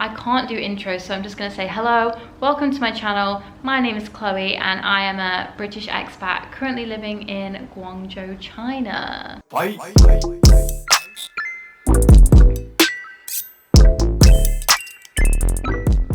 I can't do intros, so I'm just gonna say hello, welcome to my channel. My name is Chloe and I am a British expat currently living in Guangzhou, China. Bye.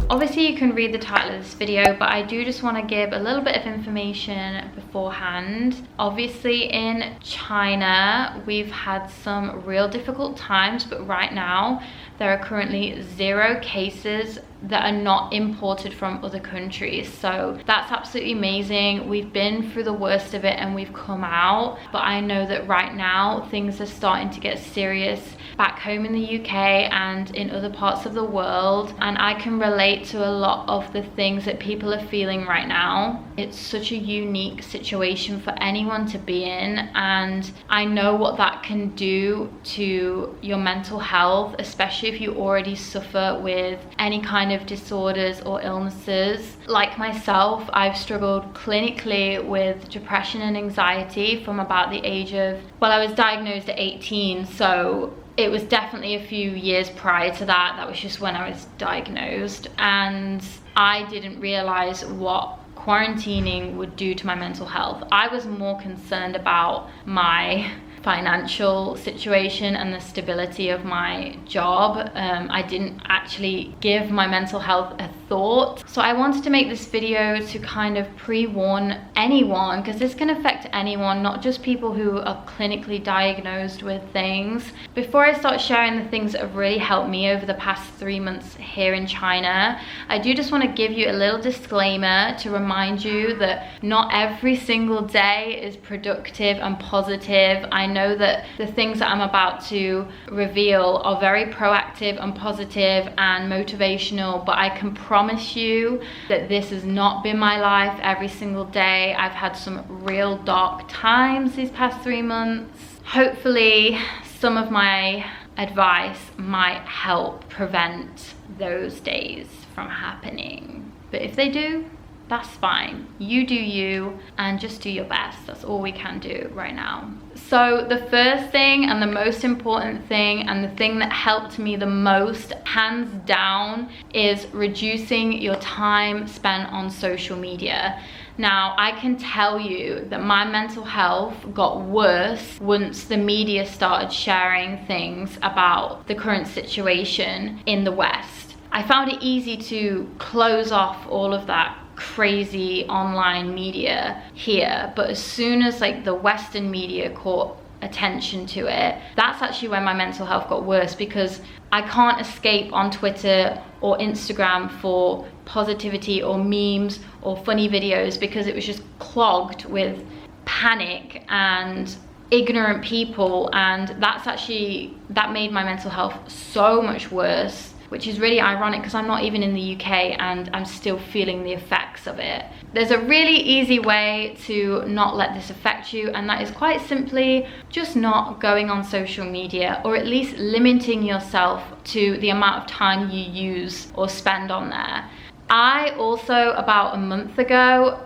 Obviously you can read the title of this video, but I do just want to give a little bit of information beforehand. Obviously in China we've had some real difficult times, but right now there are currently 0 cases that are not imported from other countries, so that's absolutely amazing. We've been through the worst of it and we've come out, but I know that right now things are starting to get serious back home in the UK and in other parts of the world, and I can relate to a lot of the things that people are feeling right now. It's such a unique situation for anyone to be in, and I know what that can do to your mental health, especially if you already suffer with any kind of disorders or illnesses. Like myself, I've struggled clinically with depression and anxiety from about the age of, well, I was diagnosed at 18, so it was definitely a few years prior to that. That was just when I was diagnosed, and I didn't realize what quarantining would do to my mental health. I was more concerned about my financial situation and the stability of my job. I didn't actually give my mental health a thought. So I wanted to make this video to kind of pre-warn anyone, because this can affect anyone, not just people who are clinically diagnosed with things. Before I start sharing the things that have really helped me over the past 3 months here in China, I do just want to give you a little disclaimer to remind you that not every single day is productive and positive. I know that the things that I'm about to reveal are very proactive and positive and motivational, but I can promise you that this has not been my life every single day. I've had some real dark times these past 3 months. Hopefully some of my advice might help prevent those days from happening, but if they do, that's fine. You do you and just do your best. That's all we can do right now. So the first thing and the most important thing, and the thing that helped me the most, hands down, is reducing your time spent on social media. Now, I can tell you that my mental health got worse once the media started sharing things about the current situation in the West. I found it easy to close off all of that crazy online media here, but as soon as like the Western media caught attention to it, that's actually when my mental health got worse, because I can't escape on Twitter or Instagram for positivity or memes or funny videos, because it was just clogged with panic and ignorant people, and that made my mental health so much worse, which is really ironic because I'm not even in the UK and I'm still feeling the effects of it. There's a really easy way to not let this affect you, and that is quite simply just not going on social media, or at least limiting yourself to the amount of time you use or spend on there. I also, about a month ago,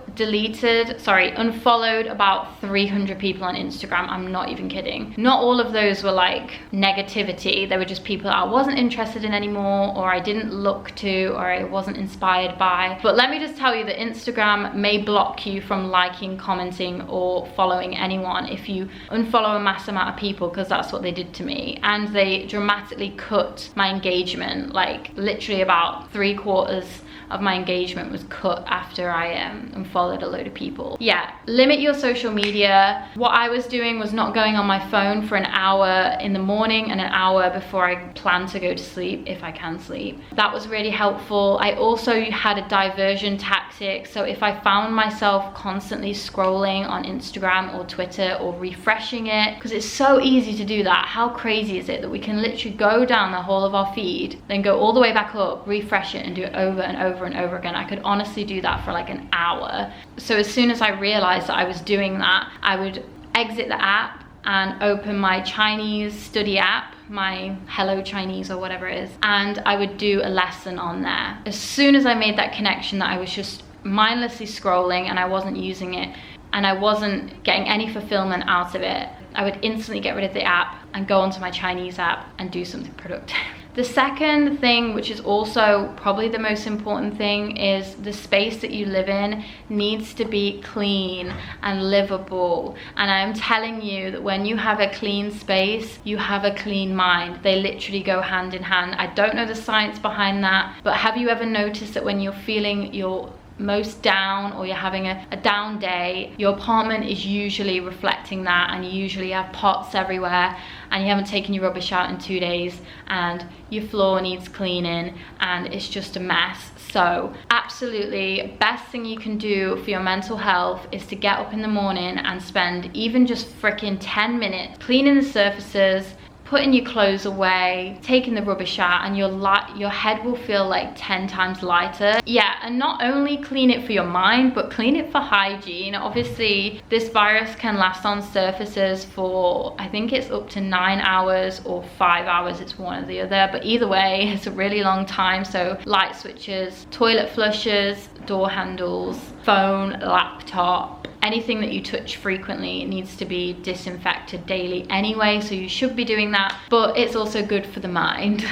unfollowed about 300 people on Instagram. I'm not even kidding. Not all of those were like negativity. They were just people I wasn't interested in anymore, or I didn't look to, or I wasn't inspired by. But let me just tell you that Instagram may block you from liking, commenting, or following anyone if you unfollow a mass amount of people, because that's what they did to me. And they dramatically cut my engagement, like literally about 3/4 of my engagement was cut after I unfollowed a load of people. Yeah, limit your social media. What I was doing was not going on my phone for an hour in the morning and an hour before I plan to go to sleep, if I can sleep. That was really helpful. I also had a diversion tactic, so if I found myself constantly scrolling on Instagram or Twitter or refreshing it, because it's so easy to do that. How crazy is it that we can literally go down the whole of our feed, then go all the way back up, refresh it, and do it over and over and over again. I could honestly do that for like an hour. So as soon as I realized that I was doing that, I would exit the app and open my Chinese study app, my HelloChinese or whatever it is, and I would do a lesson on there. As soon as I made that connection that I was just mindlessly scrolling and I wasn't using it and I wasn't getting any fulfillment out of it, I would instantly get rid of the app and go onto my Chinese app and do something productive. The second thing, which is also probably the most important thing, is the space that you live in needs to be clean and livable. And I'm telling you that when you have a clean space, you have a clean mind. They literally go hand in hand. I don't know the science behind that, but have you ever noticed that when you're feeling your most down, or you're having a down day, your apartment is usually reflecting that, and you usually have pots everywhere, and you haven't taken your rubbish out in 2 days, and your floor needs cleaning, and it's just a mess. So absolutely, best thing you can do for your mental health is to get up in the morning and spend even just freaking 10 minutes cleaning the surfaces, putting your clothes away, taking the rubbish out, and your head will feel like 10 times lighter. Yeah, and not only clean it for your mind, but clean it for hygiene. Obviously, this virus can last on surfaces for, I think it's up to 9 hours or 5 hours, it's one or the other, but either way, it's a really long time. So light switches, toilet flushes, door handles, phone, laptop, anything that you touch frequently needs to be disinfected daily anyway, so you should be doing that, but it's also good for the mind.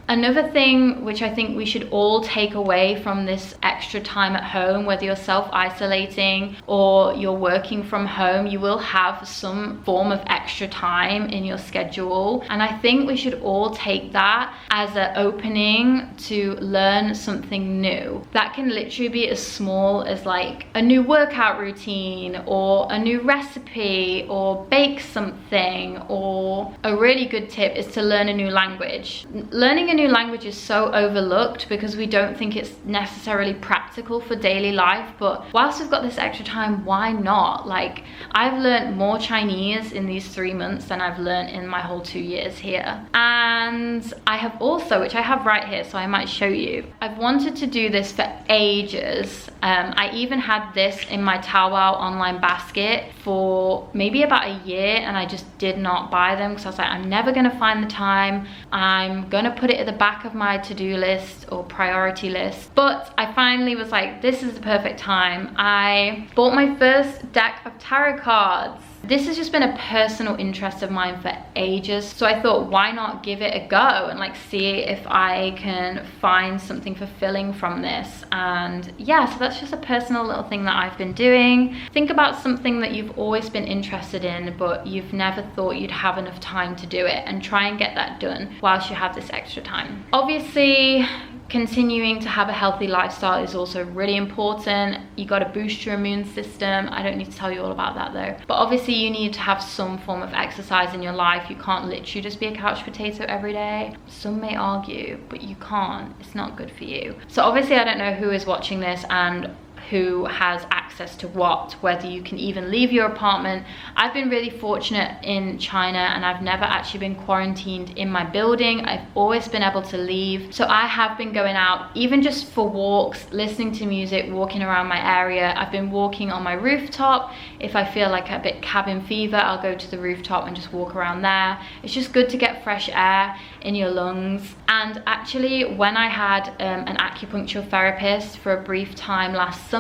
Another thing which I think we should all take away from this extra time at home, whether you're self-isolating or you're working from home, you will have some form of extra time in your schedule, and I think we should all take that as an opening to learn something new. That can literally be as small as like a new workout routine, or a new recipe, or bake something, or a really good tip is to learn a new language. Learning a new language is so overlooked because we don't think it's necessarily practical for daily life, but whilst we've got this extra time, why not? Like, I've learned more Chinese in these 3 months than I've learned in my whole 2 years here. And I have also, which I have right here, so I might show you, I've wanted to do this for ages. I even had this in my Taobao online basket for maybe about a year, and I just did not buy them because I was like, I'm never gonna find the time. I'm gonna put it at the back of my to-do list or priority list. But I finally was like, this is the perfect time. I bought my first deck of tarot cards. This has just been a personal interest of mine for ages, so I thought, why not give it a go and like see if I can find something fulfilling from this. And yeah, so that's just a personal little thing that I've been doing. Think about something that you've always been interested in, but you've never thought you'd have enough time to do it, and try and get that done whilst you have this extra time. Obviously, continuing to have a healthy lifestyle is also really important. You got to boost your immune system. I don't need to tell you all about that though. But obviously you need to have some form of exercise in your life. You can't literally just be a couch potato every day. Some may argue, but you can't. It's not good for you. So obviously I don't know who is watching this and who has access to what, whether you can even leave your apartment. I've been really fortunate in China, and I've never actually been quarantined in my building. I've always been able to leave. So I have been going out, even just for walks, listening to music, walking around my area. I've been walking on my rooftop. If I feel like a bit cabin fever, I'll go to the rooftop and just walk around there. It's just good to get fresh air in your lungs. And actually, when I had an acupuncture therapist for a brief time last summer,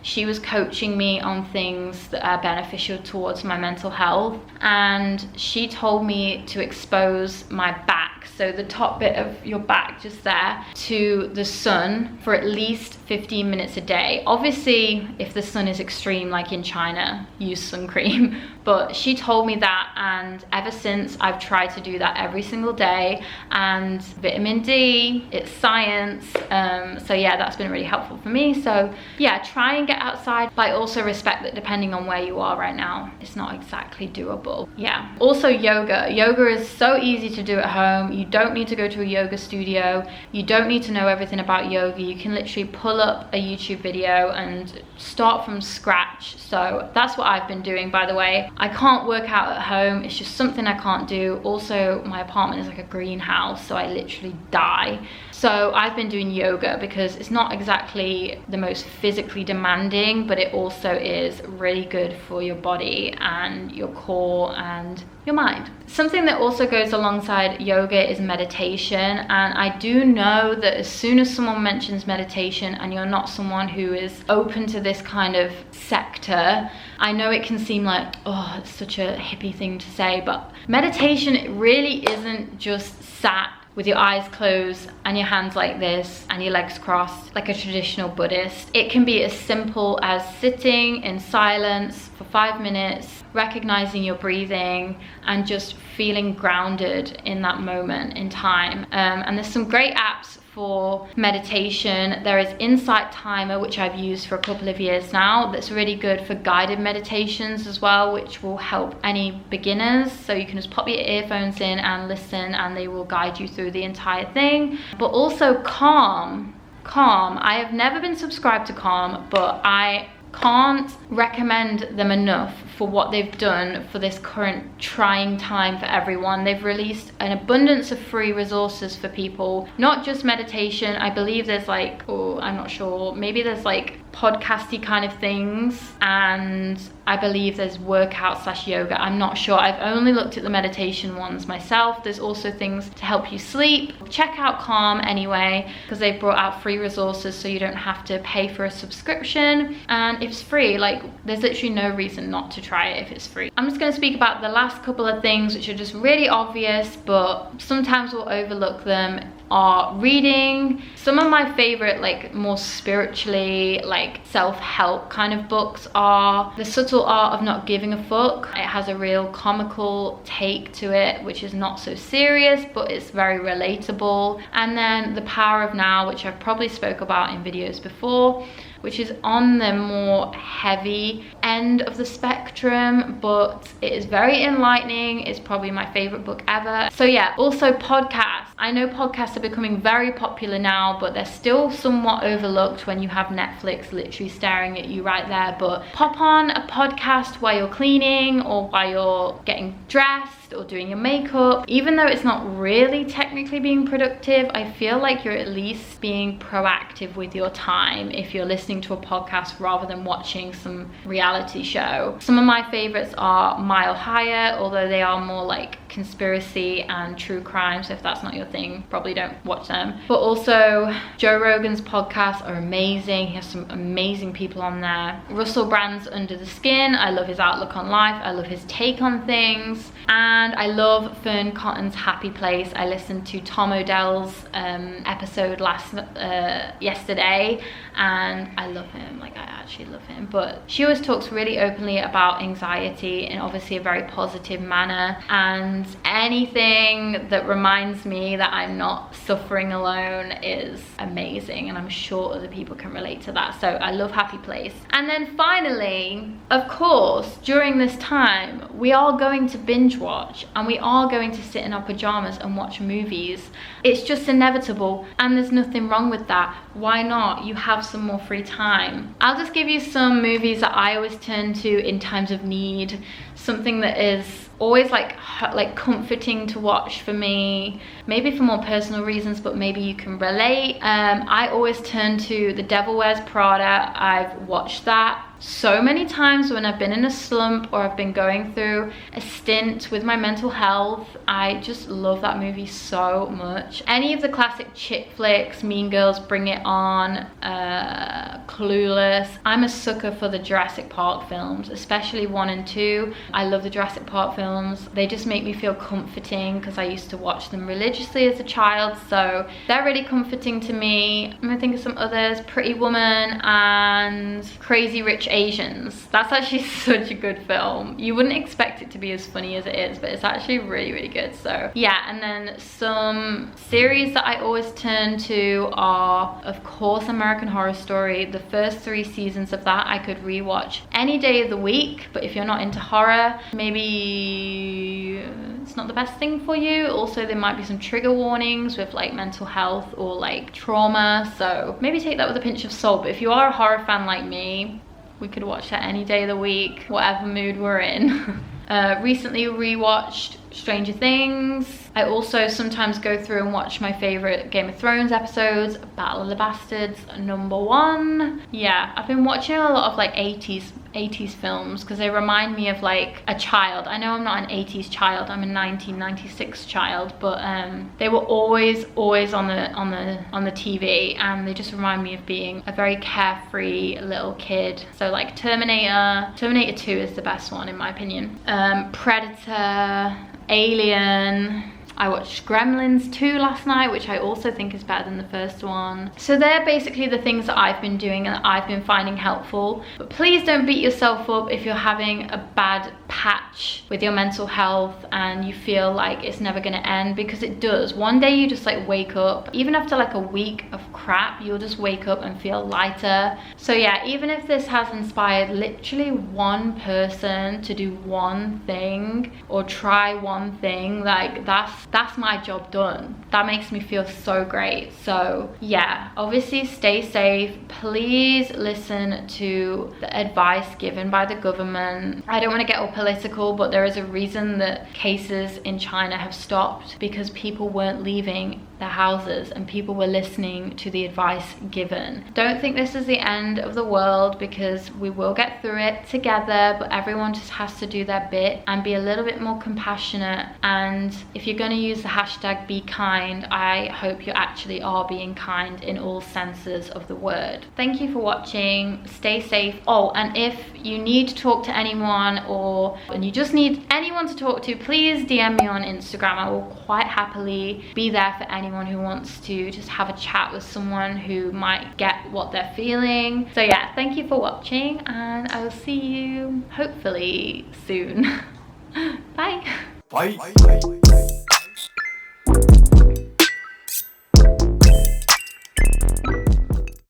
she was coaching me on things that are beneficial towards my mental health, and she told me to expose my back, so the top bit of your back just there, to the sun for at least 15 minutes a day. Obviously, if the sun is extreme like in China, use sun cream, but she told me that, and ever since I've tried to do that every single day. And vitamin D, it's science, so yeah, that's been really helpful for me. So yeah, try and get outside, but I also respect that depending on where you are right now, it's not exactly doable. Yeah. Also yoga is so easy to do at home. You don't need to go to a yoga studio. You don't need to know everything about yoga. You can literally pull up a YouTube video and start from scratch. So that's what I've been doing, by the way. I can't work out at home. It's just something I can't do. Also, my apartment is like a greenhouse, so I literally die. So I've been doing yoga because it's not exactly the most physically demanding, but it also is really good for your body and your core and your mind. Something that also goes alongside yoga is meditation, and I do know that as soon as someone mentions meditation and you're not someone who is open to this kind of sector, I know it can seem like, oh, it's such a hippie thing to say, but meditation really isn't just sat with your eyes closed and your hands like this and your legs crossed like a traditional Buddhist. It can be as simple as sitting in silence for 5 minutes, recognizing your breathing and just feeling grounded in that moment in time. And there's some great apps for meditation. There is Insight Timer, which I've used for a couple of years now, that's really good for guided meditations as well, which will help any beginners. So you can just pop your earphones in and listen, and they will guide you through the entire thing. But also Calm. I have never been subscribed to Calm, but I can't recommend them enough for what they've done for this current trying time for everyone. They've released an abundance of free resources for people, not just meditation. I believe there's like, I'm not sure, maybe there's like podcasty kind of things, and I believe there's workout / yoga. I'm not sure. I've only looked at the meditation ones myself. There's also things to help you sleep. Check out Calm anyway, because they've brought out free resources so you don't have to pay for a subscription, and if it's free, like there's literally no reason not to try it if it's free. I'm just going to speak about the last couple of things which are just really obvious, but sometimes we'll overlook them. Are reading. Some of my favorite, like more spiritually, like self-help kind of books are The Subtle Art of Not Giving a Fuck. It has a real comical take to it, which is not so serious, but it's very relatable. And then The Power of Now, which I've probably spoke about in videos before, which is on the more heavy end of the spectrum, but it is very enlightening. It's probably my favorite book ever. So yeah, also podcasts. I know podcasts are becoming very popular now, but they're still somewhat overlooked when you have Netflix literally staring at you right there. But pop on a podcast while you're cleaning or while you're getting dressed or doing your makeup. Even though it's not really technically being productive, I feel like you're at least being proactive with your time if you're listening to a podcast rather than watching some reality show. Some of my favorites are Mile Higher, although they are more like conspiracy and true crime, so if that's not your thing, probably don't watch them. But also Joe Rogan's podcasts are amazing. He has some amazing people on there. Russel Brand's Under the Skin. I love his outlook on life. I love his take on things. And I love Fearne Cotton's Happy Place. I listened to Tom Odell's episode yesterday, and I love him. Like, I actually love him. But she always talks really openly about anxiety in obviously a very positive manner, and anything that reminds me that I'm not suffering alone is amazing, and I'm sure other people can relate to that. So I love Happy Place. And then finally, of course, during this time we are going to binge watch, and we are going to sit in our pajamas and watch movies. It's just inevitable, and there's nothing wrong with that. Why not? You have some more free time. I'll just give you some movies that I always turn to in times of need, something that is always like comforting to watch for me, maybe for more personal reasons, but maybe you can relate. I always turn to The Devil Wears Prada. I've watched that so many times when I've been in a slump or I've been going through a stint with my mental health. I just love that movie so much. Any of the classic chick flicks, Mean Girls, Bring It On, Clueless. I'm a sucker for the Jurassic Park films, especially 1 and 2. I love the Jurassic Park films. They just make me feel comforting because I used to watch them religiously as a child, so they're really comforting to me. I'm gonna think of some others. Pretty Woman and Crazy Rich Asians. That's actually such a good film. You wouldn't expect it to be as funny as it is, but it's actually really, really good. So yeah, and then some series that I always turn to are, of course, American Horror Story. The first 3 seasons of that I could rewatch any day of the week, but if you're not into horror, maybe it's not the best thing for you. Also, there might be some trigger warnings with like mental health or like trauma, so maybe take that with a pinch of salt. But if you are a horror fan like me, we could watch that any day of the week, whatever mood we're in. Recently rewatched Stranger Things. I also sometimes go through and watch my favorite Game of Thrones episodes. Battle of the Bastards #1. Yeah, I've been watching a lot of like 80s films because they remind me of like a child. I know I'm not an 80s child, I'm a 1996 child, but they were always on the TV, and they just remind me of being a very carefree little kid. So like Terminator 2 is the best one in my opinion. Predator, Alien, I watched Gremlins 2 last night, which I also think is better than the first one. So they're basically the things that I've been doing and that I've been finding helpful. But please don't beat yourself up if you're having a bad patch with your mental health and you feel like it's never going to end, because it does. One day you just like wake up, even after like a week of crap, you'll just wake up and feel lighter. So yeah, even if this has inspired literally one person to do one thing or try one thing, like that's my job done. That makes me feel so great. So yeah, obviously stay safe. Please listen to the advice given by the government. I don't want to get all political, but there is a reason that cases in China have stopped, because people weren't leaving their houses and people were listening to the advice given. Don't think this is the end of the world, because we will get through it together, but everyone just has to do their bit and be a little bit more compassionate. And if you're going to use the hashtag be kind, I hope you actually are being kind in all senses of the word. Thank you for watching. Stay safe. Oh, and if you need to talk to anyone and you just need anyone to talk to, please DM me on Instagram. I will quite happily be there for anyone who wants to just have a chat with someone who might get what they're feeling. So yeah, thank you for watching, and I will see you hopefully soon. Bye. Bye.